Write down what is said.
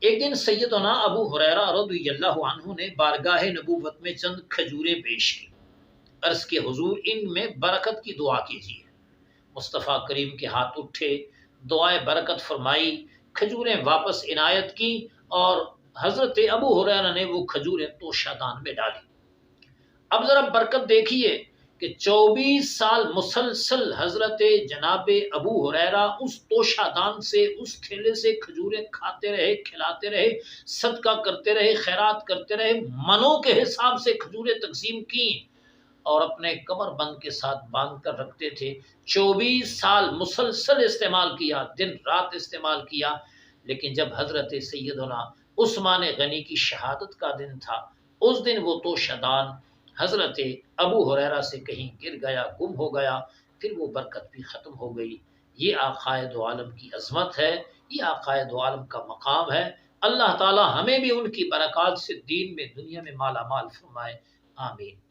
ایک دن سیدنا ابو ہریرہ رضی اللہ عنہ نے بارگاہ نبوت میں چند کھجوریں پیش کی، عرض کے حضور ان میں برکت کی دعا کیجیے۔ مصطفیٰ کریم کے ہاتھ اٹھے، دعائے برکت فرمائی، کھجوریں واپس عنایت کی اور حضرت ابو ہریرہ نے وہ کھجوریں توشہ دان میں ڈالی۔ اب ذرا برکت دیکھیے کہ 24 سال مسلسل حضرت جناب ابو ہریرہ اس توشہ دان سے، اس تھیلے سے کھجوریں کھاتے رہے، کھلاتے رہے، صدقہ کرتے رہے، خیرات کرتے رہے، منوں کے حساب سے کھجوریں تقسیم کی اور اپنے کمر بند کے ساتھ باندھ کر رکھتے تھے۔ 24 سال مسلسل استعمال کیا، دن رات استعمال کیا، لیکن جب حضرت سیدنا عثمان غنی کی شہادت کا دن تھا، اس دن وہ توشہ دان حضرت ابو ہریرہ سے کہیں گر گیا، گم ہو گیا، پھر وہ برکت بھی ختم ہو گئی۔ یہ آقائے دو عالم کی عظمت ہے، یہ آقائے دو عالم کا مقام ہے۔ اللہ تعالی ہمیں بھی ان کی برکات سے دین میں، دنیا میں مالا مال فرمائے، آمین۔